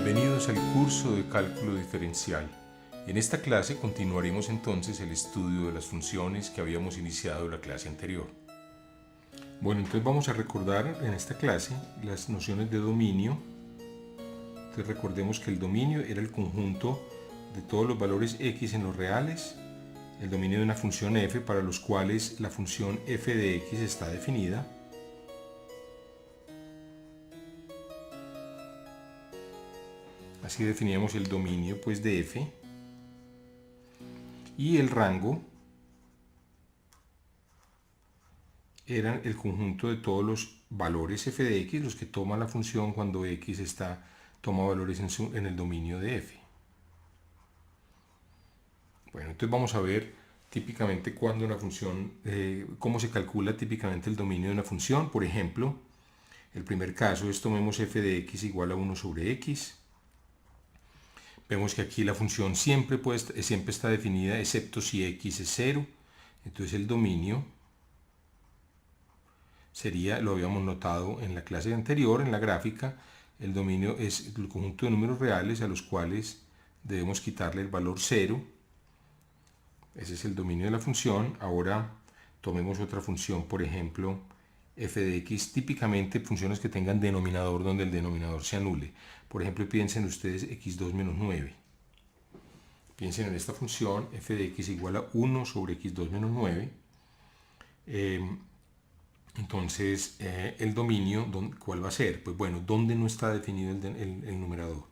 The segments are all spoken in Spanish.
Bienvenidos al curso de cálculo diferencial. En esta clase continuaremos entonces el estudio de las funciones que habíamos iniciado en la clase anterior. Bueno, entonces vamos a recordar en esta clase las nociones de dominio. Entonces recordemos que el dominio era el conjunto de todos los valores x en los reales, el dominio de una función f para los cuales la función f de x está definida, así definíamos el dominio pues de f, y el rango eran el conjunto de todos los valores f de x, los que toma la función cuando x toma valores en el dominio de f. Bueno, entonces vamos a ver típicamente cuando una función, cómo se calcula típicamente el dominio de una función. Por ejemplo, el primer caso es tomemos f de x igual a 1 sobre x. Vemos que aquí la función siempre está definida excepto si x es 0. Entonces el dominio sería, lo habíamos notado en la clase anterior, en la gráfica, el dominio es el conjunto de números reales a los cuales debemos quitarle el valor 0. Ese es el dominio de la función. Ahora tomemos otra función, por ejemplo, f de x, típicamente funciones que tengan denominador donde el denominador se anule. Por ejemplo, piensen ustedes x2 menos 9. Piensen en esta función, f de x igual a 1 sobre x2 menos 9. Entonces, el dominio, ¿cuál va a ser? Pues bueno, ¿dónde no está definido el numerador?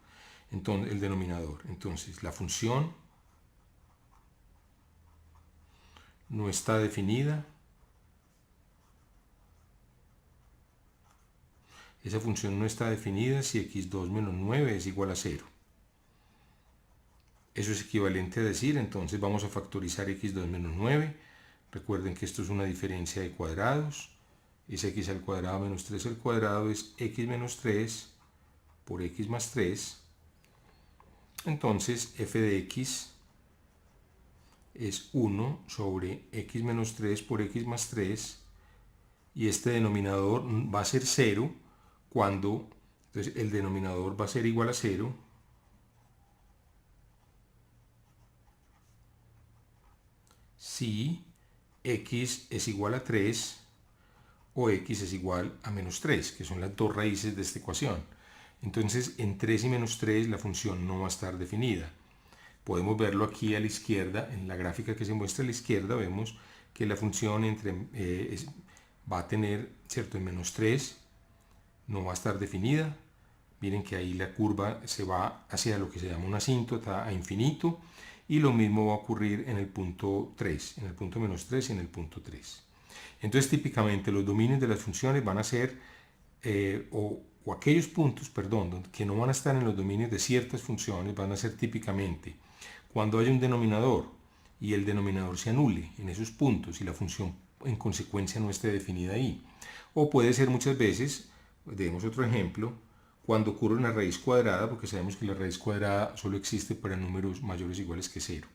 Entonces, el denominador. Entonces, la función no está definida. Esa función no está definida si x2 menos 9 es igual a 0. Eso es equivalente a decir, entonces vamos a factorizar x2 menos 9. Recuerden que esto es una diferencia de cuadrados. Es x al cuadrado menos 3 al cuadrado es x menos 3 por x más 3. Entonces f de x es 1 sobre x menos 3 por x más 3. Y este denominador va a ser 0 cuando, entonces el denominador va a ser igual a 0 si x es igual a 3 o x es igual a menos 3, que son las dos raíces de esta ecuación. Entonces, en 3 y menos 3 la función no va a estar definida. Podemos verlo aquí a la izquierda, en la gráfica que se muestra a la izquierda, vemos que la función va a tener, ¿cierto?, en menos 3, no va a estar definida. Miren que ahí la curva se va hacia lo que se llama una asíntota a infinito, y lo mismo va a ocurrir en el punto 3, en el punto menos 3 y en el punto 3. Entonces típicamente los dominios de las funciones van a ser, o aquellos puntos, perdón, que no van a estar en los dominios de ciertas funciones, van a ser típicamente cuando haya un denominador y el denominador se anule en esos puntos y la función en consecuencia no esté definida ahí. O puede ser muchas veces, demos otro ejemplo, cuando ocurre una raíz cuadrada, porque sabemos que la raíz cuadrada solo existe para números mayores o iguales que 0.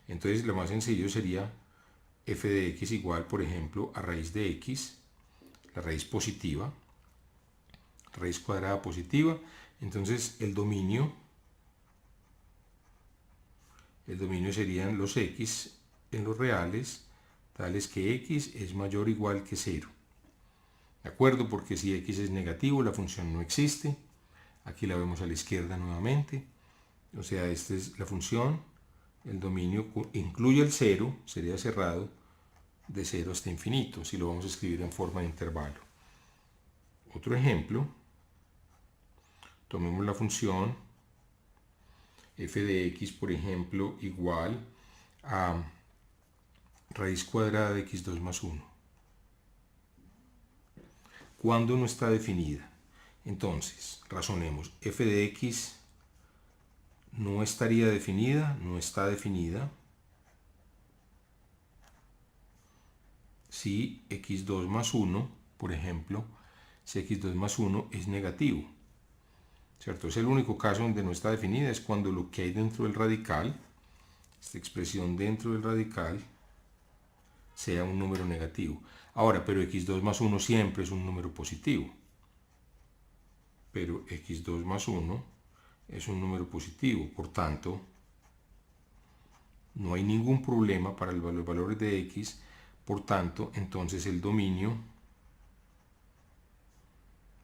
Entonces lo más sencillo sería f de x igual, por ejemplo, a raíz de x, la raíz positiva, raíz cuadrada positiva. Entonces el dominio serían los x en los reales, tales que x es mayor o igual que 0. ¿De acuerdo? Porque si x es negativo, la función no existe. Aquí la vemos a la izquierda nuevamente. O sea, esta es la función. El dominio incluye el 0, sería cerrado, de 0 hasta infinito, si lo vamos a escribir en forma de intervalo. Otro ejemplo, tomemos la función f de x, por ejemplo, igual a raíz cuadrada de x2 más 1. ¿Cuándo no está definida? Entonces, razonemos, f de x no estaría definida, no está definida, si x2 más 1, por ejemplo, si x2 más 1 es negativo, ¿cierto? Es el único caso donde no está definida, es cuando lo que hay dentro del radical, esta expresión dentro del radical, sea un número negativo. Ahora, pero x2 más 1 siempre es un número positivo. Pero x2 más 1 es un número positivo, por tanto, no hay ningún problema para los valores de x, por tanto, entonces el dominio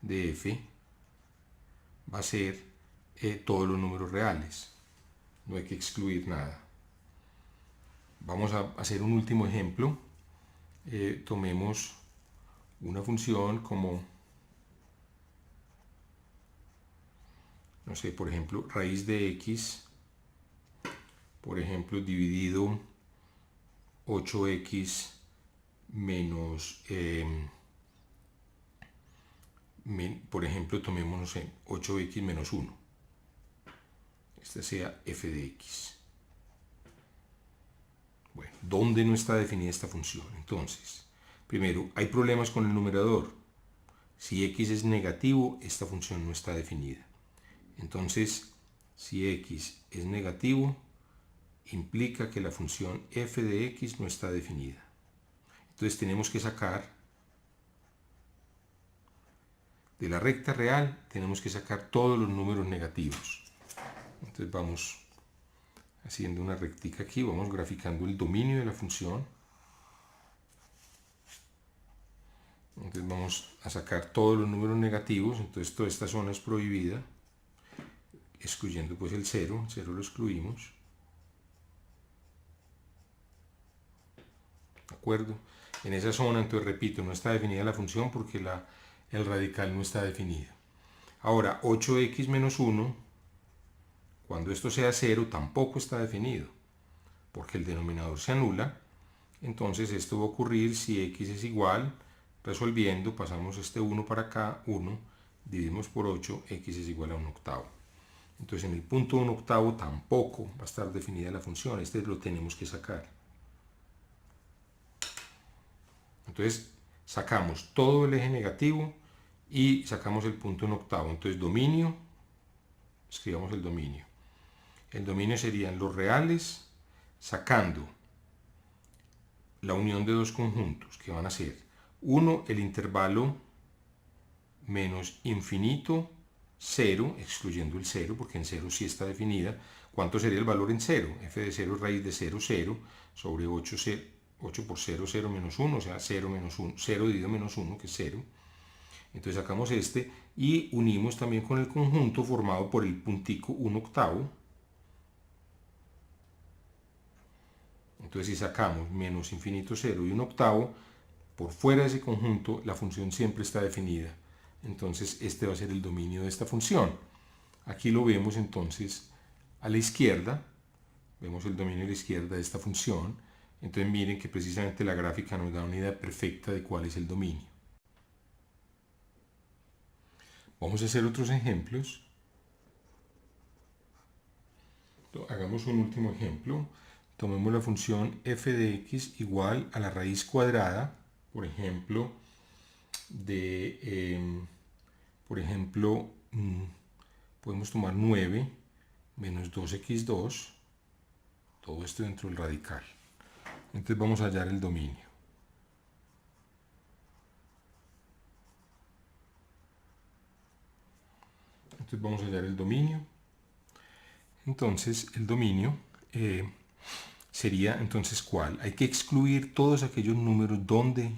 de f va a ser todos los números reales. No hay que excluir nada. Vamos a hacer un último ejemplo. Tomemos una función como, no sé, por ejemplo, raíz de x, por ejemplo, dividido 8x menos, por ejemplo, tomemos, no sé, 8x menos 1. Esta sea f de x. Bueno, ¿dónde no está definida esta función? Entonces, primero, hay problemas con el numerador. Si x es negativo, esta función no está definida. Entonces, si x es negativo, implica que la función f de x no está definida. Entonces tenemos que sacar de la recta real, tenemos que sacar todos los números negativos. Entonces vamos haciendo una rectica aquí, vamos graficando el dominio de la función. Entonces vamos a sacar todos los números negativos, entonces toda esta zona es prohibida, excluyendo pues el 0 lo excluimos. ¿De acuerdo? En esa zona, entonces repito, no está definida la función porque el radical no está definido. Ahora, 8x menos 1, cuando esto sea 0, tampoco está definido, porque el denominador se anula. Entonces esto va a ocurrir si x es igual, resolviendo, pasamos este 1 para acá, 1, dividimos por 8, x es igual a 1/8. Entonces en el punto 1/8 tampoco va a estar definida la función, este lo tenemos que sacar. Entonces sacamos todo el eje negativo y sacamos el punto 1/8. Entonces dominio, escribamos el dominio. El dominio serían los reales sacando la unión de dos conjuntos que van a ser 1, el intervalo menos infinito, 0, excluyendo el 0, porque en 0 sí está definida. ¿Cuánto sería el valor en 0? F de 0 es raíz de 0, 0, sobre 8 por 0, 0 menos 1, o sea, 0 menos 1, 0 dividido menos 1, que es 0. Entonces sacamos este y unimos también con el conjunto formado por el puntico 1/8. Entonces si sacamos menos infinito 0 y 1/8, por fuera de ese conjunto la función siempre está definida. Entonces este va a ser el dominio de esta función. Aquí lo vemos entonces a la izquierda, vemos el dominio a la izquierda de esta función. Entonces miren que precisamente la gráfica nos da una idea perfecta de cuál es el dominio. Vamos a hacer otros ejemplos. Hagamos un último ejemplo. Tomemos la función f de x igual a la raíz cuadrada, por ejemplo, podemos tomar 9 menos 2x2, todo esto dentro del radical. Entonces vamos a hallar el dominio. Entonces vamos a hallar el dominio. Entonces el dominio sería entonces ¿cuál? Hay que excluir todos aquellos números donde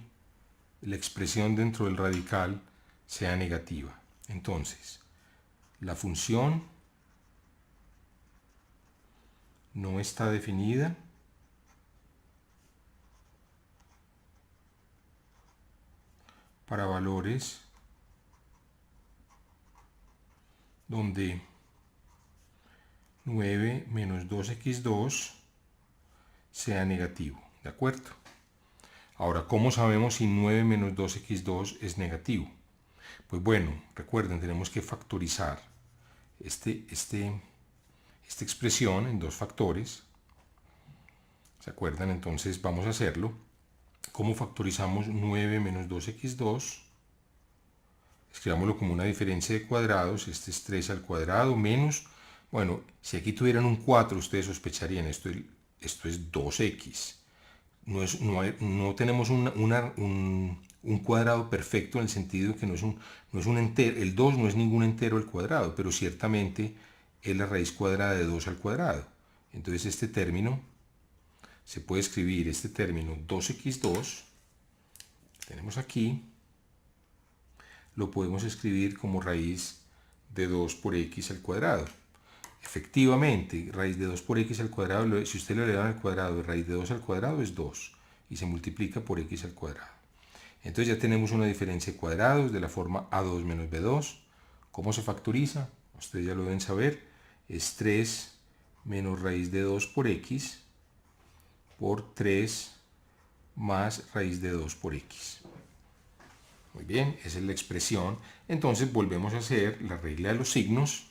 la expresión dentro del radical sea negativa. Entonces, la función no está definida para valores donde 9 menos 2x2 sea negativo, ¿de acuerdo? Ahora, ¿cómo sabemos si 9 menos 2x2 es negativo? Pues bueno, recuerden, tenemos que factorizar esta expresión en dos factores. ¿Se acuerdan? Entonces vamos a hacerlo. ¿Cómo factorizamos 9 menos 2x2? Escribámoslo como una diferencia de cuadrados. Este es 3 al cuadrado menos, bueno, si aquí tuvieran un 4, ustedes sospecharían, esto es 2x. No tenemos un cuadrado perfecto en el sentido de que no es un entero, el 2 no es ningún entero al cuadrado, pero ciertamente es la raíz cuadrada de 2 al cuadrado. Entonces este término, se puede escribir este término 2x2, tenemos aquí, lo podemos escribir como raíz de 2 por x al cuadrado. Efectivamente, raíz de 2 por x al cuadrado, si usted lo eleva al cuadrado, raíz de 2 al cuadrado es 2 y se multiplica por x al cuadrado. Entonces ya tenemos una diferencia de cuadrados de la forma a2 menos b2. ¿Cómo se factoriza? Ustedes ya lo deben saber. Es 3 menos raíz de 2 por x por 3 más raíz de 2 por x. Muy bien, esa es la expresión. Entonces volvemos a hacer la regla de los signos.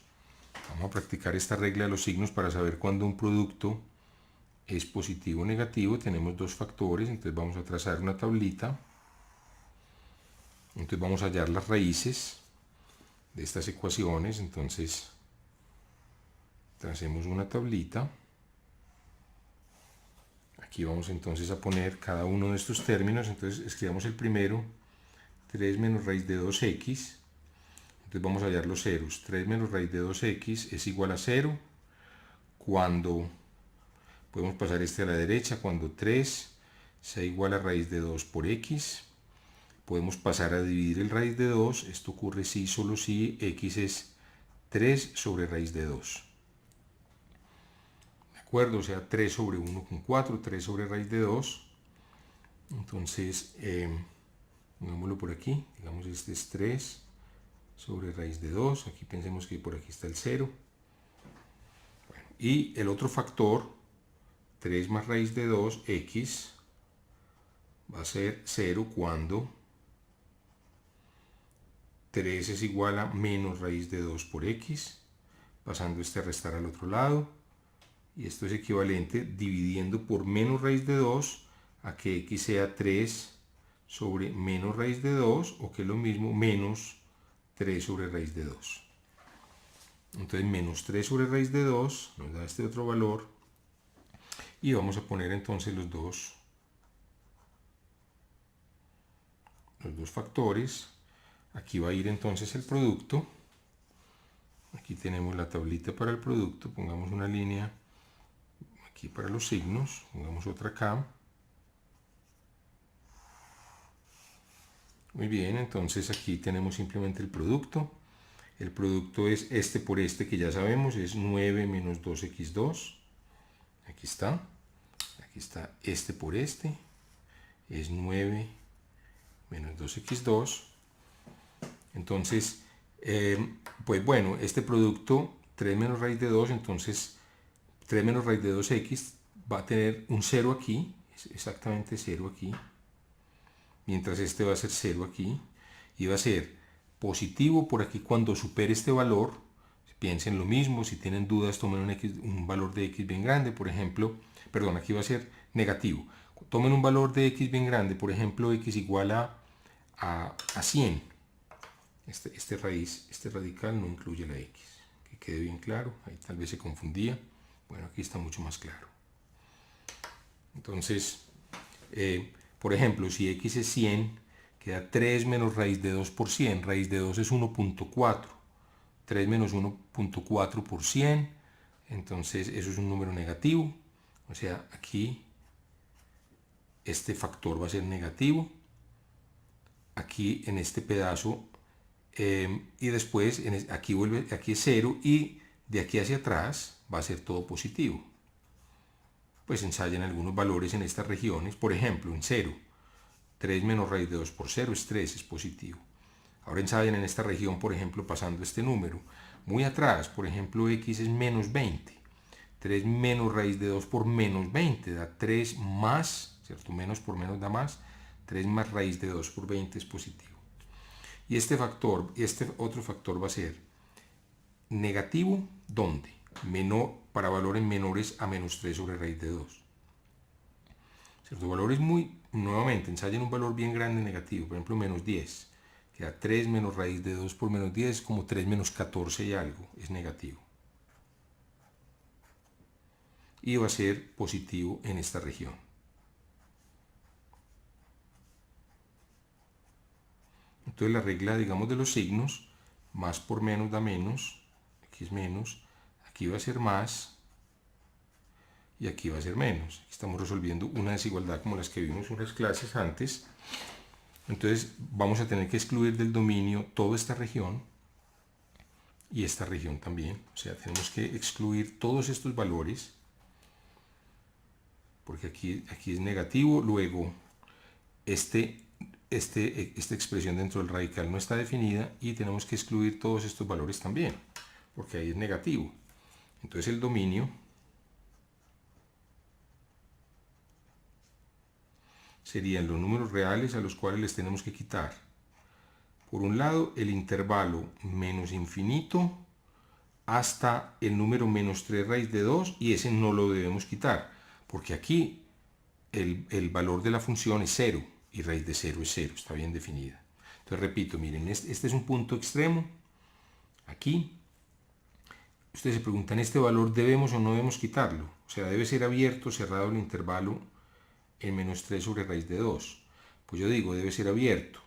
Vamos a practicar esta regla de los signos para saber cuándo un producto es positivo o negativo. Tenemos dos factores, entonces vamos a trazar una tablita. Entonces vamos a hallar las raíces de estas ecuaciones. Entonces tracemos una tablita. Aquí vamos entonces a poner cada uno de estos términos. Entonces escribamos el primero, 3 menos raíz de 2x. Entonces vamos a hallar los ceros. 3 menos raíz de 2x es igual a 0 cuando, podemos pasar este a la derecha, cuando 3 sea igual a raíz de 2 por x. Podemos pasar a dividir el raíz de 2. Esto ocurre si, solo si x es 3 sobre raíz de 2. ¿De acuerdo? O sea, 3 sobre 1,4, 3 sobre raíz de 2. Entonces, pongámoslo por aquí. Digamos, este es 3 sobre raíz de 2. Aquí pensemos que por aquí está el 0. Bueno, y el otro factor, 3 más raíz de 2, x, va a ser 0 cuando 3 es igual a menos raíz de 2 por x, pasando este a restar al otro lado, y esto es equivalente dividiendo por menos raíz de 2 a que x sea 3 sobre menos raíz de 2, o que es lo mismo, menos 3 sobre raíz de 2. Entonces menos 3 sobre raíz de 2 nos da este otro valor, y vamos a poner entonces los dos factores. Aquí va a ir entonces el producto. Aquí tenemos la tablita para el producto. Pongamos una línea aquí para los signos. Pongamos otra acá. Muy bien, entonces aquí tenemos simplemente el producto. El producto es este por este, que ya sabemos, es 9 menos 2x2. Aquí está. Aquí está este por este. Es 9 menos 2x2. Entonces, pues bueno, este producto, 3 menos raíz de 2, entonces 3 menos raíz de 2x va a tener un 0 aquí, es exactamente 0 aquí, mientras este va a ser 0 aquí, y va a ser positivo por aquí cuando supere este valor. Piensen lo mismo, si tienen dudas tomen un valor de x bien grande, por ejemplo, perdón, aquí va a ser negativo. Tomen un valor de x bien grande, por ejemplo, x igual a 100. Este radical no incluye la x, que quede bien claro, ahí tal vez se confundía, bueno, aquí está mucho más claro. Entonces, por ejemplo, si x es 100, queda 3 menos raíz de 2 por 100, raíz de 2 es 1.4, 3 menos 1.4 por 100, entonces eso es un número negativo, o sea, aquí este factor va a ser negativo, aquí en este pedazo, y después aquí es 0, y de aquí hacia atrás va a ser todo positivo. Pues ensayen algunos valores en estas regiones, por ejemplo en 0, 3 menos raíz de 2 por 0 es 3, es positivo. Ahora ensayen en esta región, por ejemplo, pasando este número muy atrás, por ejemplo x es menos 20, 3 menos raíz de 2 por menos 20 da 3 más, ¿cierto? Menos por menos da más, 3 más raíz de 2 por 20 es positivo. Y este otro factor va a ser negativo, ¿dónde? Para valores menores a menos 3 sobre raíz de 2. ¿Cierto? Valores nuevamente, ensayen un valor bien grande negativo, por ejemplo menos 10. Queda 3 menos raíz de 2 por menos 10, como 3 menos 14 y algo, es negativo. Y va a ser positivo en esta región. Entonces la regla, digamos, de los signos, más por menos da menos, x menos, aquí va a ser más y aquí va a ser menos. Estamos resolviendo una desigualdad como las que vimos en unas clases antes. Entonces vamos a tener que excluir del dominio toda esta región y esta región también. O sea, tenemos que excluir todos estos valores, porque aquí es negativo. Luego, esta expresión dentro del radical no está definida y tenemos que excluir todos estos valores también, porque ahí es negativo. Entonces el dominio serían los números reales a los cuales les tenemos que quitar, por un lado, el intervalo menos infinito hasta el número menos 3 raíz de 2, y ese no lo debemos quitar, porque aquí el valor de la función es 0 y raíz de 0 es 0, está bien definida. Entonces repito, miren, este es un punto extremo. Aquí ustedes se preguntan, ¿este valor debemos o no debemos quitarlo? O sea, debe ser abierto o cerrado el intervalo en menos 3 sobre raíz de 2. Pues yo digo, debe ser abierto.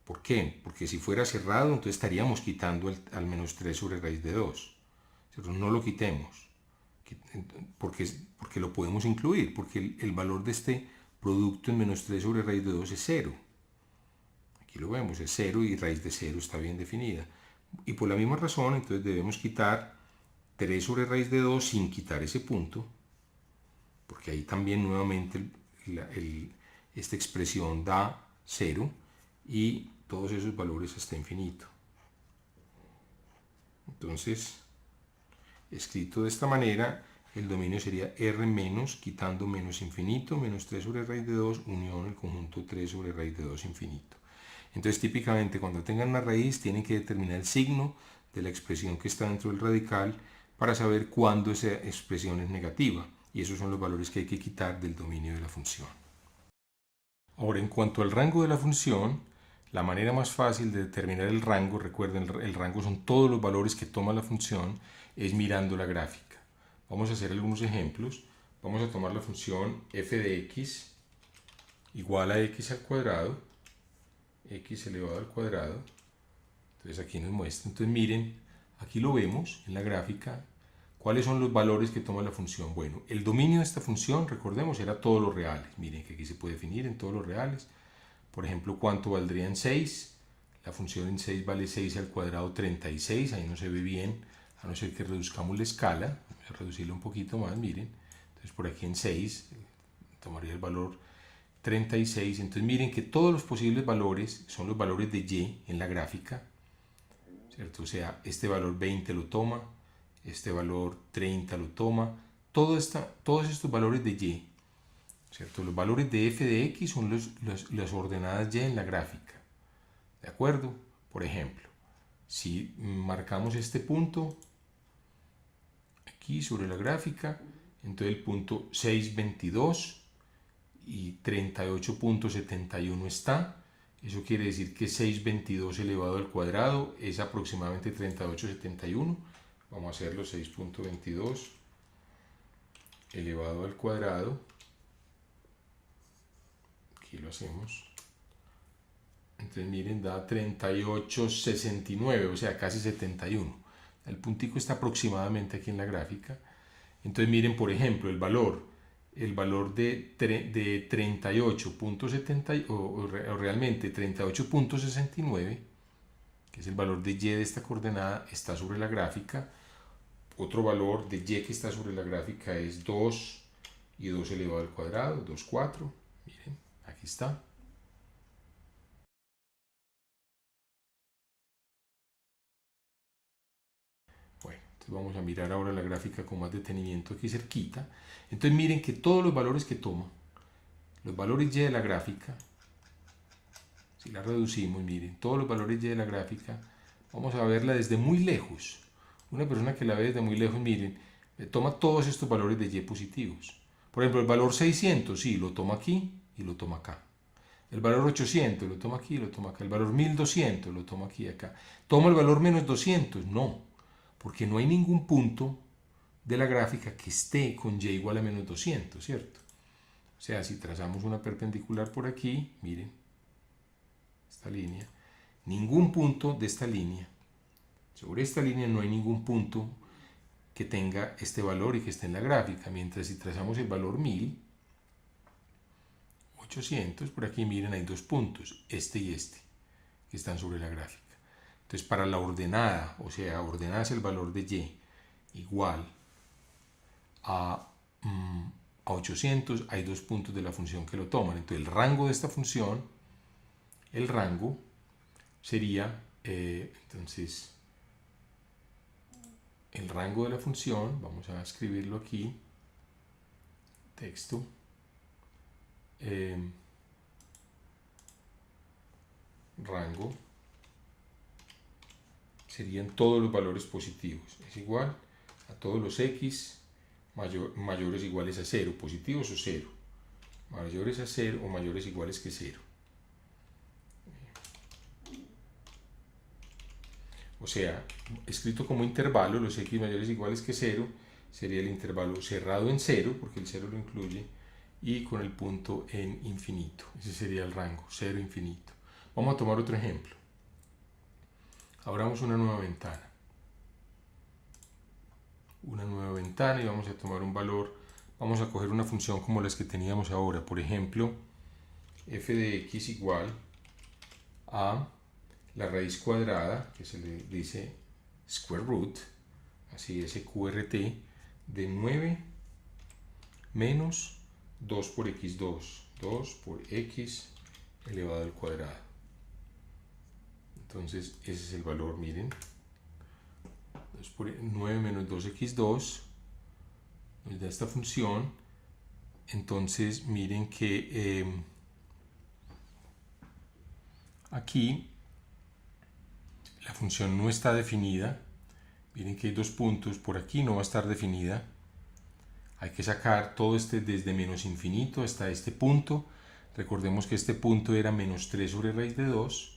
¿Por qué? Porque si fuera cerrado, entonces estaríamos quitando al menos 3 sobre raíz de 2. ¿Cierto? No lo quitemos, porque lo podemos incluir, porque el valor de este producto en menos 3 sobre raíz de 2 es 0. Aquí lo vemos, es 0 y raíz de 0 está bien definida. Y por la misma razón, entonces debemos quitar 3 sobre raíz de 2 sin quitar ese punto, porque ahí también nuevamente esta expresión da 0 y todos esos valores hasta infinito. Entonces, escrito de esta manera, el dominio sería R menos, quitando menos infinito, menos 3 sobre raíz de 2, unión el conjunto 3 sobre raíz de 2 infinito. Entonces, típicamente, cuando tengan una raíz, tienen que determinar el signo de la expresión que está dentro del radical para saber cuándo esa expresión es negativa. Y esos son los valores que hay que quitar del dominio de la función. Ahora, en cuanto al rango de la función, la manera más fácil de determinar el rango, recuerden, el rango son todos los valores que toma la función, es mirando la gráfica. Vamos a hacer algunos ejemplos. Vamos a tomar la función f de x igual a x al cuadrado, x elevado al cuadrado. Entonces aquí nos muestra. Entonces miren, aquí lo vemos en la gráfica. ¿Cuáles son los valores que toma la función? Bueno, el dominio de esta función, recordemos, era todos los reales. Miren que aquí se puede definir en todos los reales. Por ejemplo, ¿cuánto valdría en 6? La función en 6 vale 6 al cuadrado 36. Ahí no se ve bien, a no ser que reduzcamos la escala. Vamos a reducirla un poquito más, miren. Entonces por aquí en 6 tomaría el valor 36. Entonces miren que todos los posibles valores son los valores de y en la gráfica, ¿cierto? O sea, este valor 20 lo toma, este valor 30 lo toma, todos estos valores de y, ¿cierto? Los valores de f de x son las ordenadas y en la gráfica, ¿de acuerdo? Por ejemplo, si marcamos este punto aquí sobre la gráfica, entonces el punto 6,22 y 38,71 está. Eso quiere decir que 6,22 elevado al cuadrado es aproximadamente 38,71. Vamos a hacerlo, 6,22 elevado al cuadrado. Aquí lo hacemos. Entonces miren, da 38,69, o sea, casi 71. El puntico está aproximadamente aquí en la gráfica. Entonces miren, por ejemplo, el valor de 38,70 o realmente 38,69, que es el valor de y de esta coordenada, está sobre la gráfica. Otro valor de y que está sobre la gráfica es 2 y 2 elevado al cuadrado, 2,4. Miren, aquí está. Bueno, entonces vamos a mirar ahora la gráfica con más detenimiento aquí cerquita. Entonces miren que todos los valores que toma, los valores y de la gráfica, si la reducimos, miren, todos los valores y de la gráfica, vamos a verla desde muy lejos. Una persona que la ve desde muy lejos, miren, toma todos estos valores de y positivos. Por ejemplo, el valor 600, sí, lo toma aquí y lo toma acá. El valor 800 lo toma aquí y lo toma acá. El valor 1200 lo toma aquí y acá. ¿Toma el valor menos 200? No, porque no hay ningún punto de la gráfica que esté con y igual a menos 200, ¿cierto? O sea, si trazamos una perpendicular por aquí, miren, esta línea, ningún punto de esta línea, sobre esta línea no hay ningún punto que tenga este valor y que esté en la gráfica, mientras si trazamos el valor 1800, por aquí miren hay dos puntos, este y este, que están sobre la gráfica. Entonces para la ordenada, o sea, ordenada es el valor de y igual a 800, hay dos puntos de la función que lo toman. Entonces el rango de esta función, el rango sería, entonces, el rango de la función, vamos a escribirlo aquí, texto, rango, serían todos los valores positivos, es igual a todos los x mayores o iguales a 0, positivos o 0, mayores a 0 o mayores o iguales que 0. O sea, escrito como intervalo, los x mayores o iguales que 0 sería el intervalo cerrado en 0, porque el 0 lo incluye, y con el punto en infinito. Ese sería el rango, 0, infinito. Vamos a tomar otro ejemplo. Abramos una nueva ventana. Una nueva ventana y vamos a tomar un valor. Vamos a coger una función como las que teníamos ahora. Por ejemplo, f de x igual a la raíz cuadrada, que se le dice square root, así sqrt, de 9 menos 2 por x2, 2 por x elevado al cuadrado. Entonces ese es el valor, miren, 9 menos 2x2 nos da esta función. Entonces miren que aquí la función no está definida. Miren que hay dos puntos, por aquí no va a estar definida. Hay que sacar todo este desde menos infinito hasta este punto. Recordemos que este punto era menos 3 sobre raíz de 2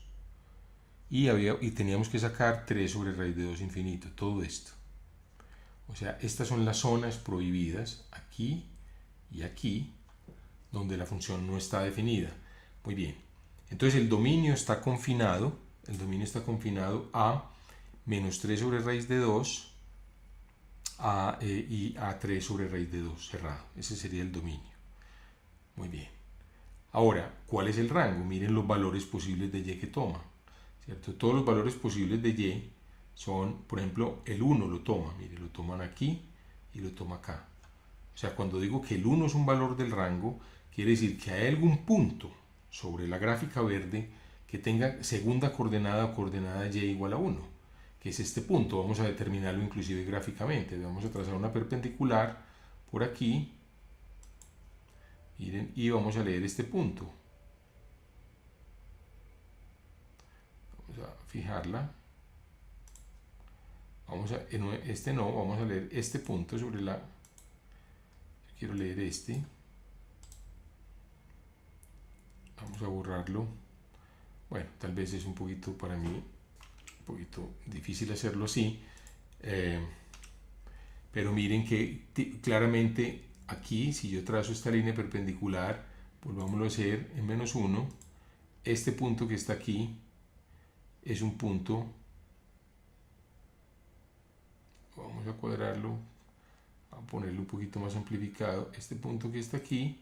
y teníamos que sacar 3 sobre raíz de 2 infinito, todo esto. O sea, estas son las zonas prohibidas, aquí y aquí, donde la función no está definida. Muy bien, entonces el dominio está confinado a menos 3 sobre raíz de 2 y a 3 sobre raíz de 2 cerrado. Ese sería el dominio. Muy bien. Ahora, ¿cuál es el rango? Miren los valores posibles de y que toma, ¿cierto? Todos los valores posibles de y son, por ejemplo, el 1 lo toma, miren, lo toman aquí y lo toma acá. O sea, cuando digo que el 1 es un valor del rango, quiere decir que hay algún punto sobre la gráfica verde que tenga segunda coordenada o coordenada y igual a 1, que es este punto. Vamos a determinarlo inclusive gráficamente. Vamos a trazar una perpendicular por aquí, miren, y vamos a leer este punto. Vamos a fijarla. Vamos a leer este punto sobre la... Yo quiero leer este. Vamos a borrarlo. Bueno, tal vez es un poquito para mí, un poquito difícil hacerlo así. Pero miren que claramente aquí, si yo trazo esta línea perpendicular, volvámoslo a hacer en menos 1, este punto que está aquí es un punto, vamos a cuadrarlo, a ponerlo un poquito más amplificado, este punto que está aquí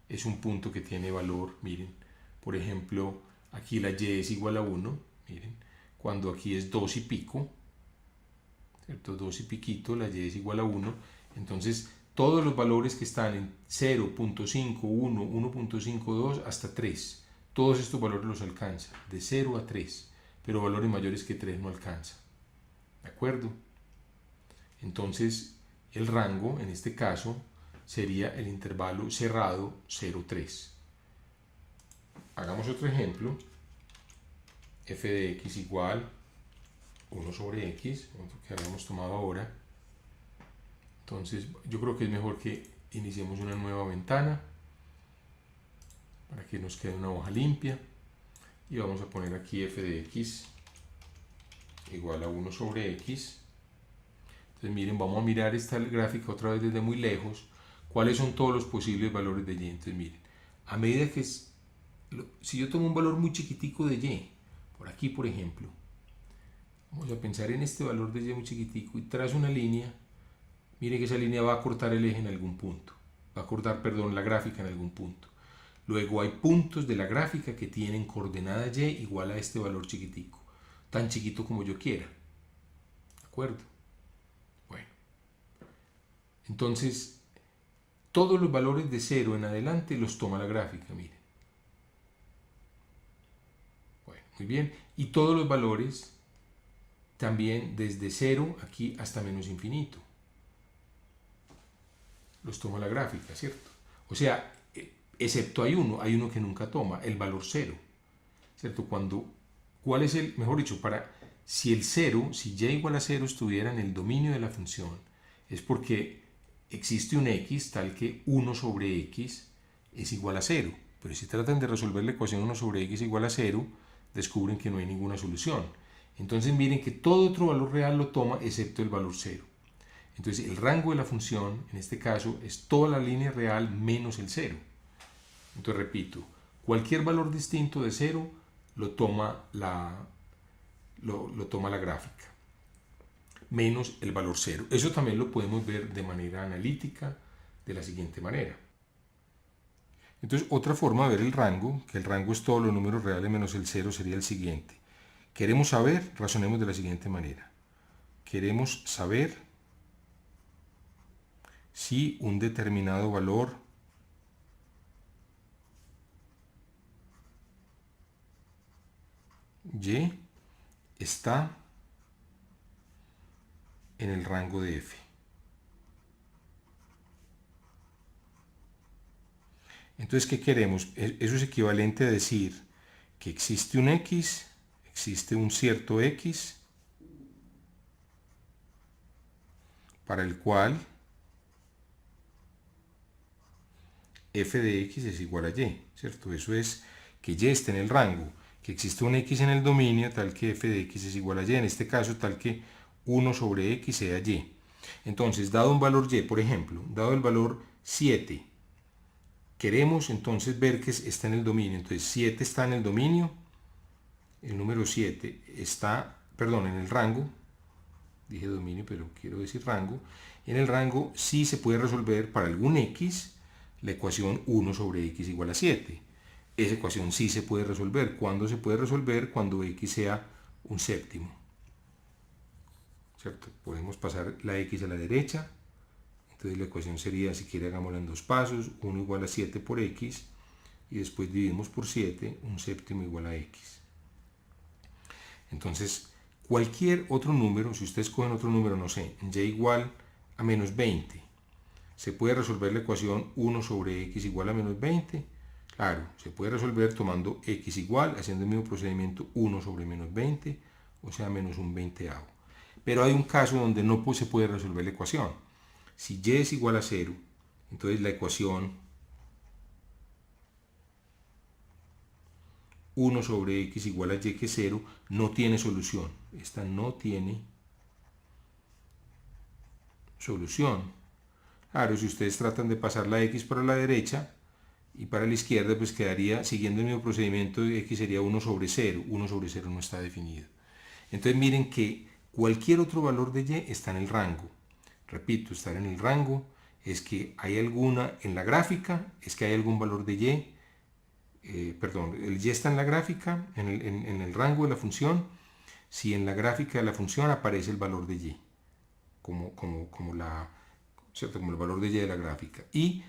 es un punto que tiene valor, miren, por ejemplo, aquí la y es igual a 1, miren, cuando aquí es 2 y pico, ¿cierto? 2 y piquito, la y es igual a 1, entonces todos los valores que están en 0.5, 1, 1.52 hasta 3, todos estos valores los alcanza, de 0 a 3, pero valores mayores que 3 no alcanza, ¿de acuerdo? Entonces el rango, en este caso, sería el intervalo cerrado 0,3. Hagamos otro ejemplo. F de x igual 1 sobre x, otro que habíamos tomado ahora. Entonces yo creo que es mejor que iniciemos una nueva ventana para que nos quede una hoja limpia. Y vamos a poner aquí f de x igual a 1 sobre x. Entonces miren, vamos a mirar esta gráfica otra vez desde muy lejos. ¿Cuáles son todos los posibles valores de y? Entonces miren, a medida que si yo tomo un valor muy chiquitico de y, por aquí por ejemplo, vamos a pensar en este valor de y muy chiquitico y trazo una línea Mire que esa línea va a cortar el eje en algún punto. Va a cortar, perdón, la gráfica en algún punto. Luego hay puntos de la gráfica que tienen coordenada y igual a este valor chiquitico. Tan chiquito como yo quiera. ¿De acuerdo? Bueno. Entonces, todos los valores de 0 en adelante los toma la gráfica, miren. Bueno, muy bien. Y todos los valores también desde 0 aquí hasta menos infinito. Los toma la gráfica, ¿cierto? O sea, excepto hay uno que nunca toma, el valor 0, ¿cierto? ¿Cuál es el, mejor dicho, si el 0, si y igual a 0 estuviera en el dominio de la función, es porque existe un x tal que 1 sobre x es igual a 0. Pero si tratan de resolver la ecuación 1 sobre x igual a 0, descubren que no hay ninguna solución. Entonces miren que todo otro valor real lo toma excepto el valor 0. Entonces el rango de la función, en este caso, es toda la línea real menos el 0. Entonces repito, cualquier valor distinto de 0 lo toma la gráfica, menos el valor 0. Eso también lo podemos ver de manera analítica de la siguiente manera. Entonces otra forma de ver el rango, que el rango es todos los números reales menos el 0, sería el siguiente. Queremos saber, razonemos de la siguiente manera. Queremos saber si un determinado valor y está en el rango de f. Entonces, ¿qué queremos? Eso es equivalente a decir que existe un x, existe un cierto x, para el cual f de x es igual a y, ¿cierto? Eso es que y esté en el rango, que existe un x en el dominio tal que f de x es igual a y, en este caso tal que 1 sobre x sea y. Entonces, dado un valor y, por ejemplo, dado el valor 7, queremos entonces ver que está en el dominio. Entonces 7 está en el dominio, el número 7 está, perdón, en el rango, dije dominio pero quiero decir rango, en el rango sí se puede resolver para algún x la ecuación 1 sobre x igual a 7. Esa ecuación sí se puede resolver. ¿Cuándo se puede resolver? Cuando x sea un séptimo, ¿cierto? Podemos pasar la x a la derecha. Entonces la ecuación sería, si quiere hagámosla en dos pasos, 1 igual a 7 por x, y después dividimos por 7, un séptimo igual a x. Entonces, cualquier otro número, si ustedes cogen otro número, no sé, y igual a menos 20, ¿se puede resolver la ecuación 1 sobre x igual a menos 20? Claro, se puede resolver tomando x igual, haciendo el mismo procedimiento 1 sobre menos 20, o sea, menos un 20avo. Pero hay un caso donde no se puede resolver la ecuación. Si y es igual a 0, entonces la ecuación 1 sobre x igual a y que es 0 no tiene solución. Esta no tiene solución. Claro, si ustedes tratan de pasar la x para la derecha y para la izquierda, pues quedaría, siguiendo el mismo procedimiento, x sería 1 sobre 0. 1 sobre 0 no está definido. Entonces miren que cualquier otro valor de y está en el rango. Repito, estar en el rango es que hay alguna, en la gráfica, es que hay algún valor de y, perdón, el y está en la gráfica, en el rango de la función, si en la gráfica de la función aparece el valor de y, ¿cierto? Como el valor de y de la gráfica. Y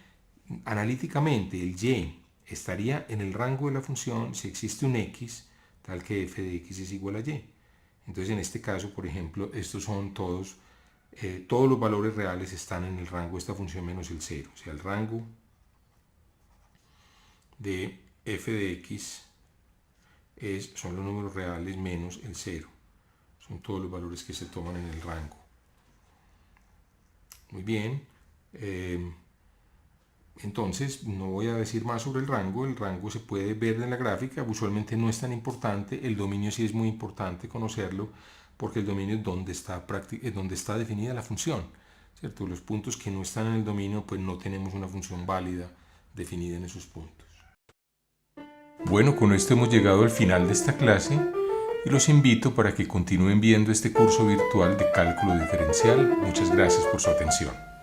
analíticamente el y estaría en el rango de la función si existe un x tal que f de x es igual a y. Entonces en este caso, por ejemplo, estos son todos los valores reales están en el rango de esta función menos el 0. O sea, el rango de f de x son los números reales menos el 0. Son todos los valores que se toman en el rango. Muy bien. Entonces, no voy a decir más sobre el rango. El rango se puede ver en la gráfica. Usualmente no es tan importante. El dominio sí es muy importante conocerlo, porque el dominio es donde está definida la función, ¿cierto? Los puntos que no están en el dominio, pues no tenemos una función válida definida en esos puntos. Bueno, con esto hemos llegado al final de esta clase. y los invito para que continúen viendo este curso virtual de cálculo diferencial. Muchas gracias por su atención.